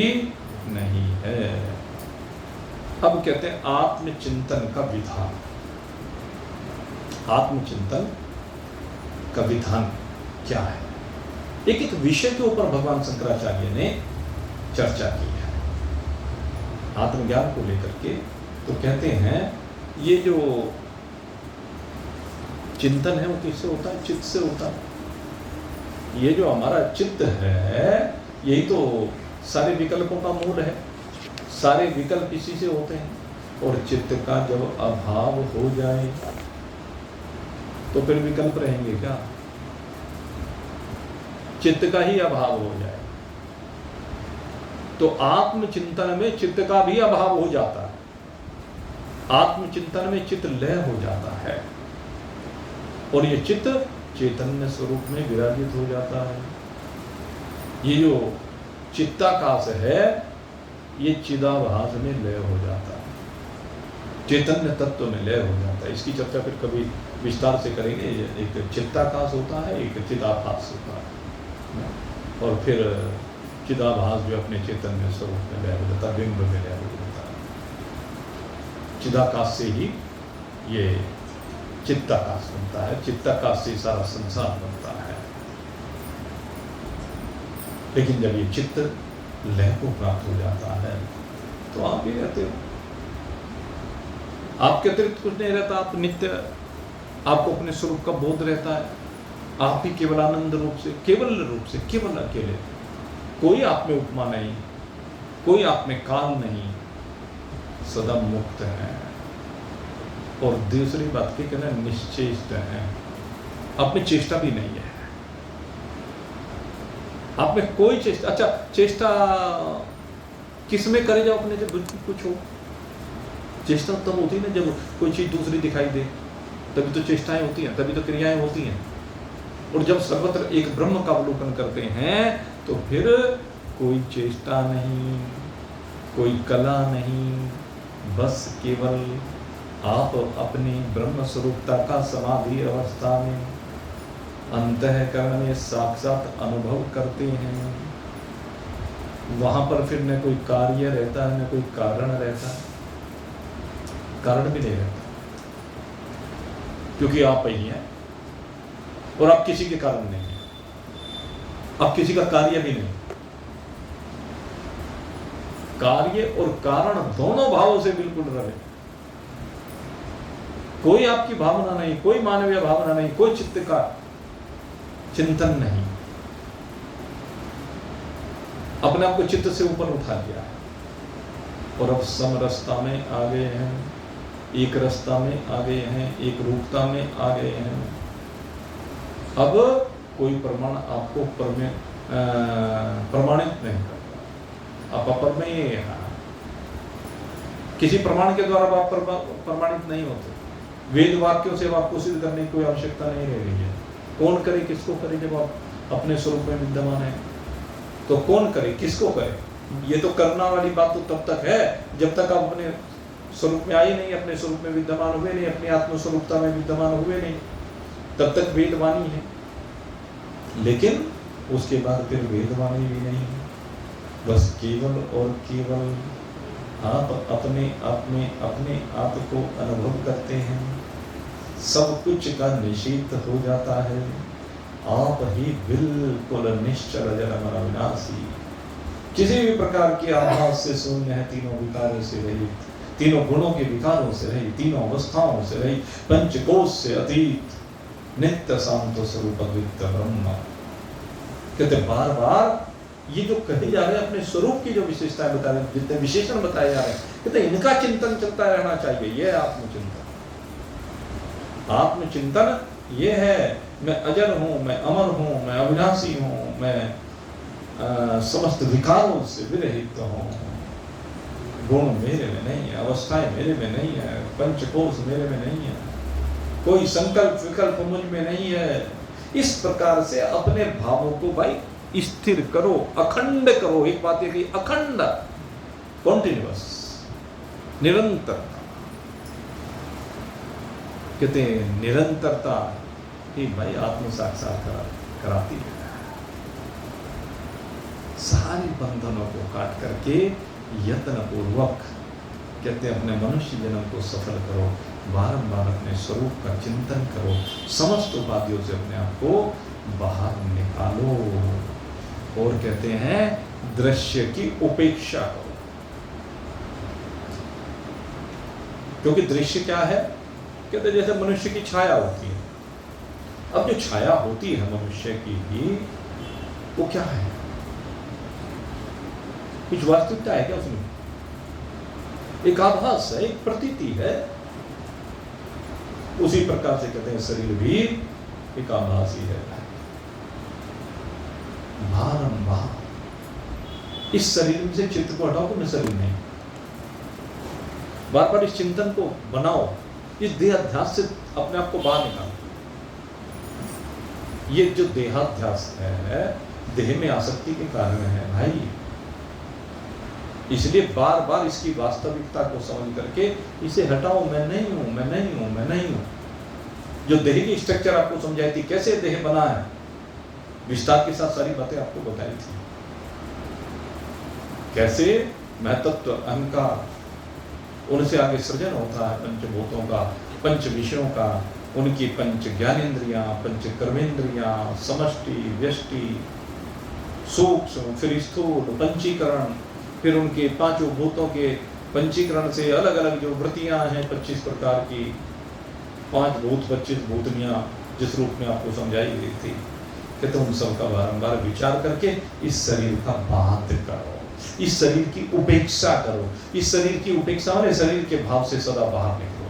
नहीं है। अब कहते हैं आत्मचिंतन का विधान। आत्मचिंतन का विधान क्या है? एक विषय के ऊपर भगवान शंकराचार्य ने चर्चा की है आत्मज्ञान को लेकर के। तो कहते हैं ये जो चिंतन है वो किससे होता है? चित्त से होता है। ये जो हमारा चित्त है यही तो सारे विकल्पों का मूल है। सारे विकल्प इसी से होते हैं। और चित्त का जब अभाव हो जाए तो फिर विकल्प रहेंगे क्या? चित्त का ही अभाव हो जाए तो आत्मचिंतन में चित्त का भी अभाव हो जाता है। आत्मचिंतन में चित्त लय हो जाता है और ये चित्त चैतन्य स्वरूप में विराजित हो जाता है। ये जो चित्ताकाश है ये चिदाभास में लय हो जाता है, चैतन्य तत्व में लय हो जाता है। इसकी चर्चा फिर कभी विस्तार से करेंगे। एक चित्ताकाश होता है, एक चिदाभास होता है, और फिर चिदाभास जो अपने चैतन्य स्वरूप में लय हो जाता है, बिंब में लय हो जाता है। चिदाकाश से ही ये चित्ताकाश बनता है, चित्ताकाश से सारा संसार बनता है। लेकिन जब ये चित्त लय को प्राप्त हो जाता है तो आप ही रहते हो, आपके अतिरिक्त कुछ नहीं रहता। आप नित्य, आपको अपने स्वरूप का बोध रहता है। आप ही केवल आनंद रूप से, केवल अकेले, कोई आप में उपमा नहीं, कोई आप में काल नहीं, सदा मुक्त है। और दूसरी बात की कहना निश्चेष्ट है, आप में चेष्टा भी नहीं है। आप में कोई चेष्टा, अच्छा चेष्टा किस में करे जब अपने जब कुछ हो? चेष्टा तब होती है ना जब कोई चीज दूसरी दिखाई दे, तभी तो चेष्टाएं होती हैं, तभी तो क्रियाएं होती हैं। और जब सर्वत्र एक ब्रह्म का अवलोकन करते हैं तो फिर कोई चेष्टा नहीं, कोई कला नहीं, बस केवल आप अपनी ब्रह्म स्वरूपता का समाधि अवस्था में अंतःकरण में साक्षात अनुभव करते हैं। वहां पर फिर न कोई कार्य रहता है, न कोई कारण रहता है। कारण भी नहीं रहता क्योंकि आप ही हैं और आप किसी के कारण नहीं है, आप किसी का कार्य भी नहीं। कार्य और कारण दोनों भावों से बिल्कुल रहे। कोई आपकी भावना नहीं, कोई मानवीय भावना नहीं, कोई चित्त का चिंतन नहीं। अपने आप को चित्त से ऊपर उठा दिया है और अब समरसता में आ गए हैं, एक रसता में आ गए हैं, एक रूपता में आ गए हैं। अब कोई प्रमाण आपको प्रमाणित नहीं करता, आप अप्रमेय हैं। किसी प्रमाण के द्वारा आप प्रमाणित नहीं होते। वेद वाक्यों से आपको सिद्ध करने की कोई आवश्यकता नहीं रह गई है। कौन करे, किसको करे? जब आप अपने स्वरूप में विद्यमान है तो कौन करे, किसको करे? ये तो करना वाली बात तो तब तक है जब तक आप अपने स्वरूप में आए नहीं, अपने स्वरूप में विद्यमान हुए नहीं, अपनी आत्म स्वरूपता में विद्यमान हुए नहीं, तब तक वेदवाणी है। लेकिन उसके बाद फिर वेदवाणी भी नहीं है। बस केवल और केवल आप अपने आप को अनुभव करते हैं, सब कुछ का निषेध हो जाता है, आप ही बिल्कुल निश्चल जन्म अविनाशी, किसी भी प्रकार के आभास से शून्य है, तीनों विकारों से रहित, तीनों गुणों के विकारों से रहित, तीनों अवस्थाओं से रहित, पंचकोश से अतीत, नित्य शांत स्वरूप अद्वित ब्रह्म। कहते बार बार ये जो कहे जा रहे हैं अपने स्वरूप की जो विशेषताएं बता रहे हैं, जितने विशेषण बताए जा रहे हैं, कहते इनका चिंतन चलता रहना चाहिए। यह है आत्मचिंतन। आत्मचिंतन ये है, मैं अजर हूं, मैं अमर हूं, मैं अविनाशी हूं, मैं समस्त विकारों से विरहित हूं, गुण मेरे में नहीं है, अवस्थाएं मेरे में नहीं है, पंचकोश मेरे में नहीं है, कोई संकल्प विकल्प मुझ में नहीं है। इस प्रकार से अपने भावों को भाई स्थिर करो, अखंड करो। एक बात है कि अखंड, कॉन्टिन्यूअस, निरंतर। कहते हैं निरंतरता ही भाई आत्म साक्षात्कार कराती है। सारे बंधनों को काट करके यत्न पूर्वक कहते हैं अपने मनुष्य जन्म को सफल करो, बारंबार अपने स्वरूप का चिंतन करो, समस्त उपाधियों से अपने आप को बाहर निकालो, और कहते हैं दृश्य की उपेक्षा करो। क्योंकि दृश्य क्या है? कहते जैसे मनुष्य की छाया होती है। अब जो छाया होती है मनुष्य की, वो क्या है? कुछ वास्तविकता है क्या उसमें? एक आभास है, एक प्रतीति है। उसी प्रकार से कहते हैं शरीर भी एक आभास ही है। बारंबार इस शरीर से चित्त को हटाओ, तो मैं शरीर नहीं। बार बार इस चिंतन को बनाओ, इस देहाध्यास से अपने आप को बाहर निकालो। ये जो देहाध्यास है, देह में आसक्ति के कारण है भाई। इसलिए बार बार इसकी वास्तविकता को समझ करके इसे हटाओ। मैं नहीं हूं, मैं नहीं हूं, मैं नहीं हूं। जो देह की स्ट्रक्चर आपको समझाई थी, कैसे देह बना है, विस्तार के साथ सारी बातें आपको बताई थी। कैसे महत्त्व, अहंकार, उनसे आगे सृजन होता है पंचभूतों का, पंच विषयों का, उनकी पंच ज्ञानेन्द्रियां, पंच कर्मेंद्रियां, समष्टि, व्यष्टि, सूक्ष्म, फिर स्थूल, पंचीकरण, फिर उनके पांचों भूतों के पंचीकरण से अलग अलग जो वृत्तियां हैं 25 प्रकार की, 5 भूत 25 भूतनियां जिस रूप में आपको समझाई गई थी। कहते उन सब का बारंबार विचार करके इस शरीर का बात करो, इस शरीर की उपेक्षा करो। इस शरीर की उपेक्षा होने, शरीर के भाव से सदा बाहर निकलो।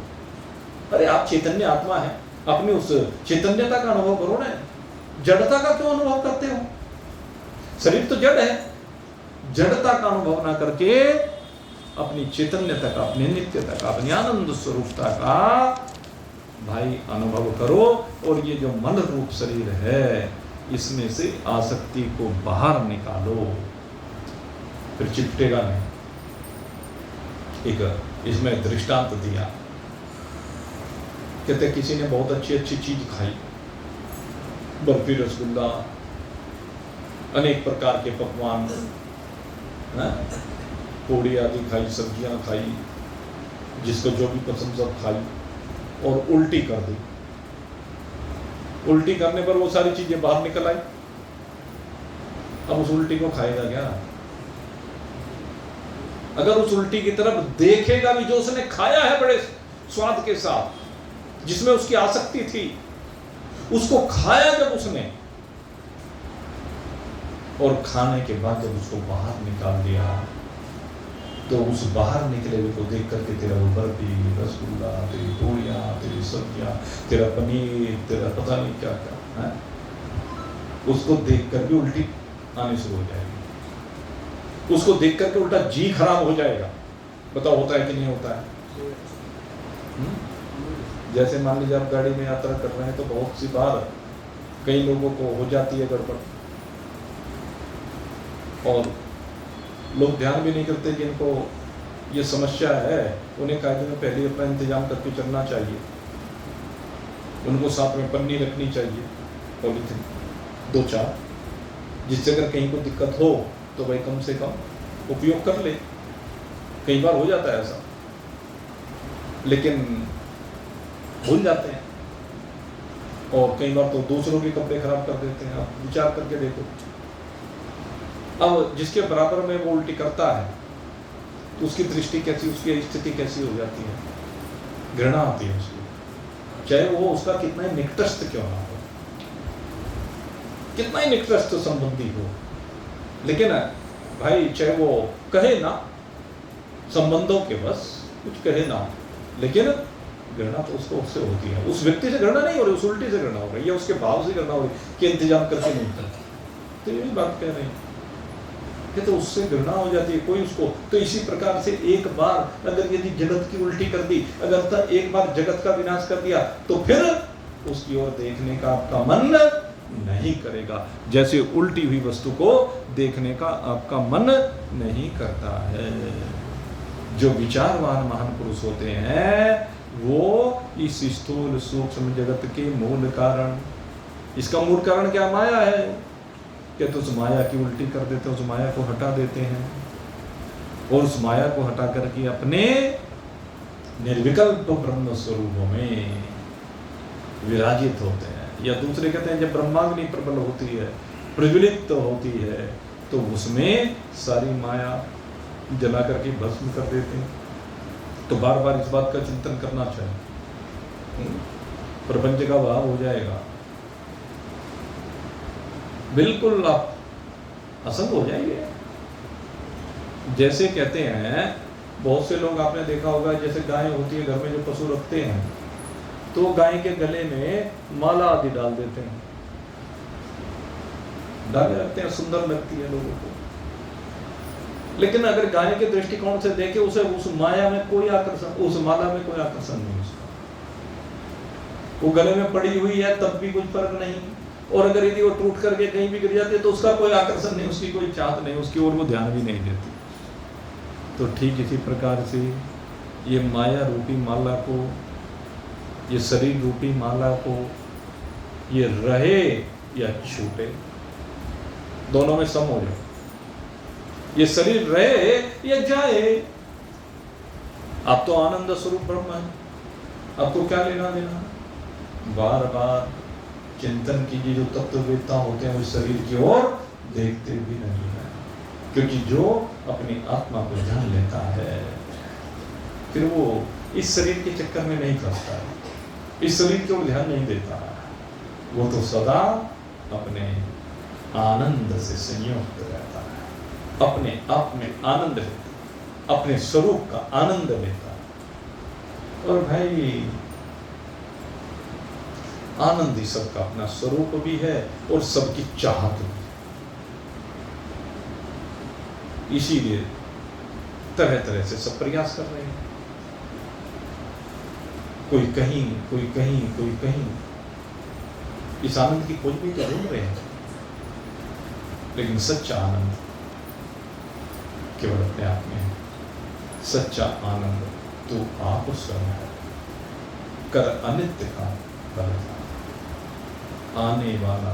अरे आप चैतन्य आत्मा है, अपनी उस चैतन्यता का अनुभव करो ना। जड़ता का क्यों अनुभव करते हो? शरीर तो जड़ है। जड़ता का अनुभव ना करके अपनी चैतन्यता का, अपनी नित्यता का, अपनी आनंद स्वरूपता का भाई अनुभव करो। और ये जो मन रूप शरीर है, इसमें से आसक्ति को बाहर निकालो, फिर चिपटेगा नहीं। एक इसमें दृष्टांत दिया, कहते किसी ने बहुत अच्छी अच्छी चीज खाई, बर्फी, रसगुल्ला, अनेक प्रकार के पकवान, पूड़ी आदि खाई, सब्जियां खाई, जिसको जो भी पसंद सब खाई, और उल्टी कर दी। उल्टी करने पर वो सारी चीजें बाहर निकल आई। अब उस उल्टी को खाएगा क्या? अगर उस उल्टी की तरफ देखेगा भी जो उसने खाया है बड़े स्वाद के साथ, जिसमें उसकी आसक्ति थी, उसको खाया जब उसने, और खाने के बाद जब उसको बाहर निकाल दिया, तो उस बाहर निकले हुए को देख करके तेरा वो बर्फी, रसगुल्ला, तेरी पूड़ियाँ, तेरी सब्जियाँ, तेरा पनीर, तेरा पता नहीं क्या क्या है, उसको देख कर भी उल्टी आनी शुरू हो जाएगी। उसको देख करके उल्टा जी खराब हो जाएगा। बताओ होता है कि नहीं होता है? जैसे मान लीजिए आप गाड़ी में यात्रा कर रहे हैं, तो बहुत सी बार कई लोगों को हो जाती है गड़बड़, और लोग ध्यान भी नहीं करते जिनको ये समस्या है। उन्हें कायदे में पहले अपना इंतजाम करके चलना चाहिए। उनको साथ में पन्नी रखनी चाहिए, पॉलीथीन 2-4, जिससे अगर कहीं को दिक्कत हो तो भाई कम से कम उपयोग कर ले। कई बार हो जाता है ऐसा, लेकिन भूल जाते हैं, और कई बार तो दूसरों के कपड़े खराब कर देते हैं। आप विचार करके देखो, अब जिसके बराबर में वो उल्टी करता है तो उसकी दृष्टि कैसी, उसकी स्थिति कैसी हो जाती है, घृणा आती है उसकी, चाहे वो उसका कितना ही निकटस्थ क्यों ना हो, कितना ही निकटस्थ संबंधी हो। लेकिन भाई चाहे वो कहे ना, संबंधों के बस कुछ कहे ना, लेकिन घृणा तो उसको उससे होती है। उस व्यक्ति से घृणा नहीं हो रही, उस उल्टी से घृणा हो रही है, उसके भाव से घृणा हो रही है कि इंतजाम करके नहीं करता। तो यही बात कह रहे हैं कि तो उससे घृणा हो जाती है कोई उसको। तो इसी प्रकार से एक बार अगर यदि जगत की उल्टी कर दी, अगर एक बार जगत का विनाश कर दिया, तो फिर उसकी ओर देखने का आपका मन नहीं करेगा। जैसे उल्टी हुई वस्तु को देखने का आपका मन नहीं करता है। जो विचारवान महान पुरुष होते हैं वो इस स्थूल सूक्ष्म जगत के मूल कारण, इसका मूल कारण क्या, माया है, कि तो उस माया की उल्टी कर देते हैं, उस माया को हटा देते हैं, और उस माया को हटा करके अपने निर्विकल्प ब्रह्म स्वरूप में विराजित होते हैं। या दूसरे कहते हैं जब ब्रह्माग्नि प्रबल होती है, प्रज्वलित होती है, तो उसमें सारी माया जला करके भस्म कर देते हैं। तो बार बार इस बात का चिंतन करना चाहिए, प्रपंच का भाव हो जाएगा, बिल्कुल आप असंग हो जाएंगे। जैसे कहते हैं बहुत से लोग, आपने देखा होगा, जैसे गाय होती है घर में जो पशु रखते हैं, तो गाय के गले में माला आदि डाल देते हैं, डाले रखते हैं, सुंदर लगती है लोगों को। लेकिन अगर गाय के दृष्टिकोण से देखे, उसे उस माया में कोई आकर्षण, उस माला में कोई आकर्षण नहीं उसका, वो गले में पड़ी हुई है तब भी कुछ फर्क नहीं, और अगर यदि वो टूट करके कहीं भी गिर जाती है तो उसका कोई आकर्षण नहीं, उसकी कोई चाहत नहीं, उसकी ओर वो ध्यान भी नहीं देती। तो ठीक इसी प्रकार से ये माया रूपी माला को, ये शरीर रूपी माला को, ये रहे या छूटे, दोनों में सम हो जाए। ये शरीर रहे या जाए, आप तो आनंद स्वरूप ब्रह्म है, आपको क्या लेना देना। बार बार चिंतन कीजिए, जो तत्ववेत्ता होते हैं उस शरीर की ओर देखते भी नहीं है, क्योंकि जो अपनी आत्मा को जान लेता है फिर वो इस शरीर के चक्कर में नहीं फंसता है, इस शरीर की ओर ध्यान नहीं देता है, वो तो सदा अपने आनंद से संयुक्त रहता है, अपने आप में आनंद लेता, अपने स्वरूप का आनंद लेता है। और भाई आनंद ही सबका अपना स्वरूप भी है और सबकी चाहत भी, इसीलिए तरह तरह से सब प्रयास कर रहे हैं, कोई कहीं कोई कहीं कोई कहीं, इस आनंद की खोज भी तो ढूंढ रहे हैं। लेकिन सच्चा आनंद केवल अपने आप में है, सच्चा आनंद तो आप स्वयं है, कर अनित्य का फल आने वाला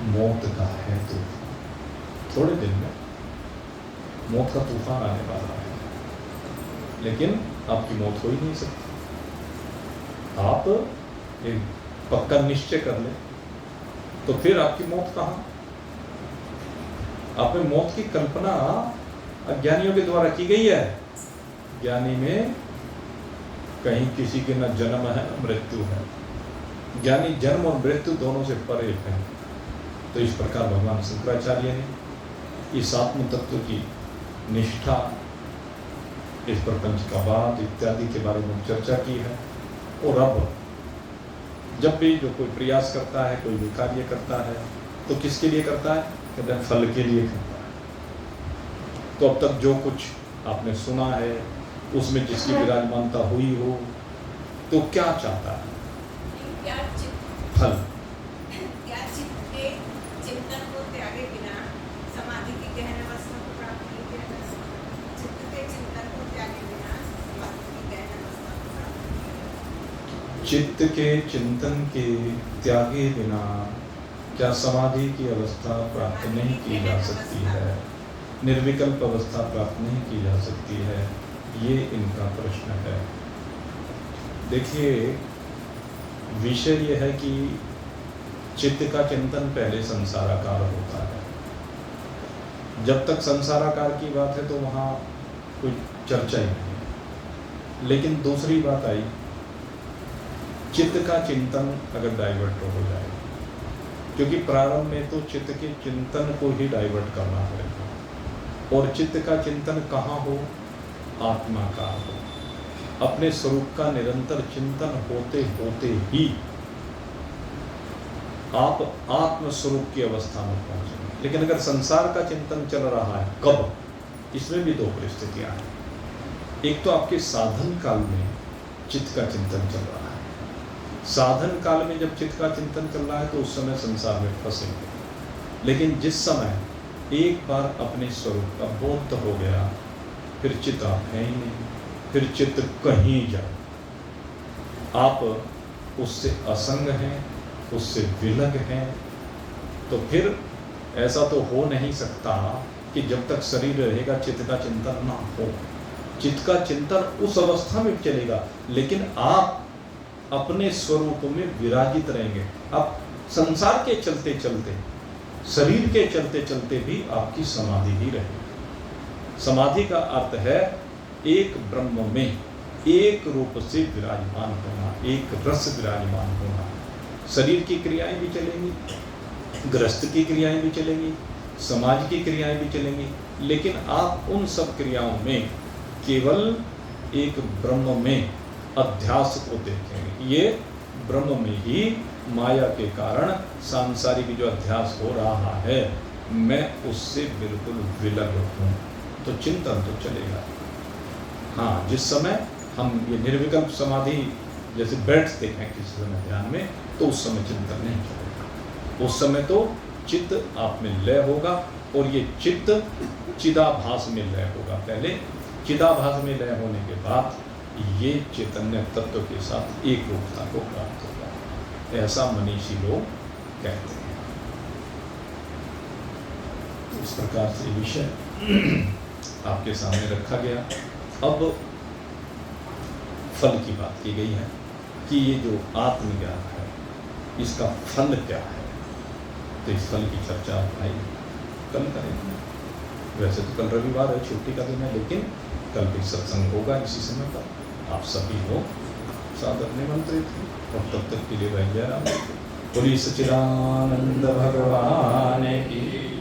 मौत का है, तो थोड़े दिन में मौत का तूफान आने वाला है, लेकिन आपकी मौत हो ही नहीं सकती। आप एक पक्का निश्चय कर ले तो फिर आपकी मौत कहाँ। आपने मौत की कल्पना अज्ञानियों के द्वारा की गई है, ज्ञानी में कहीं किसी के न जन्म है न मृत्यु है, ज्ञानी जन्म और मृत्यु दोनों से परे है। तो इस प्रकार भगवान शंकराचार्य ने इस आत्म तत्व की निष्ठा, इस प्रपंच का वाद इत्यादि के बारे में चर्चा की है। और अब जब भी जो कोई प्रयास करता है, कोई भी कार्य करता है, तो किसके लिए करता है, कहते हैं फल के लिए करता है। तो अब तक जो कुछ आपने सुना है उसमें जिसकी विराजमानता हुई हो, तो क्या चाहता है, फल। चिंतन को त्यागे बिना समाधि की गहन अवस्था को प्राप्त किए बिना, चित्त के चिंतन को त्यागे बिना समाधि की गहन अवस्था को प्राप्त किए। चित्त के चिंतन के त्यागे बिना क्या समाधि की अवस्था प्राप्त नहीं की जा सकती है, निर्विकल्प अवस्था प्राप्त नहीं की जा सकती है, ये इनका प्रश्न है। देखिए, विषय यह है कि चित्त का चिंतन पहले संसाराकार होता है। जब तक संसाराकार की बात है तो वहाँ कोई चर्चा ही नहीं। लेकिन दूसरी बात आई, चित्त का चिंतन अगर डाइवर्ट हो जाए, क्योंकि प्रारंभ में तो चित्त के चिंतन को ही डाइवर्ट करना पड़ेगा, और चित्त का चिंतन कहाँ हो? आत्माकार हो। अपने स्वरूप का निरंतर चिंतन होते होते ही आप आत्म स्वरूप की अवस्था में पहुंचेंगे। लेकिन अगर संसार का चिंतन चल रहा है, कब? इसमें भी दो परिस्थितियां हैं। एक तो आपके साधन काल में चित्त का चिंतन चल रहा है। साधन काल में जब चित्त का चिंतन चल रहा है तो उस समय संसार में फंसेंगे। लेकिन जिस समय एक बार अपने स्वरूप का बोध हो गया, फिर चित्त आप है ही नहीं, फिर चित्त कहीं जाए, आप उससे असंग हैं, उससे विलग हैं। तो फिर ऐसा तो हो नहीं सकता कि जब तक शरीर रहेगा चित्त का चिंतन ना हो। चित्त का चिंतन उस अवस्था में चलेगा, लेकिन आप अपने स्वरूप में विराजित रहेंगे। आप संसार के चलते चलते, शरीर के चलते चलते भी आपकी समाधि ही रहेगी। समाधि का अर्थ है एक ब्रह्म में एक रूप से विराजमान होना, एक रस विराजमान होना। शरीर की क्रियाएं भी चलेंगी, गृहस्थ की क्रियाएं भी चलेंगी, समाज की क्रियाएं भी चलेंगी, लेकिन आप उन सब क्रियाओं में केवल एक ब्रह्म में अध्यास को देखेंगे। ये ब्रह्म में ही माया के कारण सांसारिक जो अध्यास हो रहा है, मैं उससे बिल्कुल विलग हूँ। तो चिंतन तो चलेगा। हाँ, जिस समय हम ये निर्विकल्प समाधि जैसे बैठते हैं किसी समय ध्यान में, तो उस समय चिंतन नहीं चलेगा। उस समय तो चित्त आप में लय होगा, और ये चित्त चिदाभास में लय होगा। पहले चिदाभास में लय होने के बाद ये चैतन्य तत्व के साथ एक रूपता को प्राप्त होगा। ऐसा मनीषी लोग कहते हैं। इस प्रकार से विषय आपके सामने रखा गया। अब फल की बात की गई है कि ये जो आत्मज्ञान है, इसका फल क्या है। तो इस फल की चर्चा भाई कल करेंगे। वैसे तो कल रविवार है, छुट्टी का दिन है, लेकिन कल भी सत्संग होगा इसी समय पर। आप सभी लोग सादर निमंत्रित हैं, और तब तक के लिए रह गया। बोलिए सच्चिदानंद भगवान की।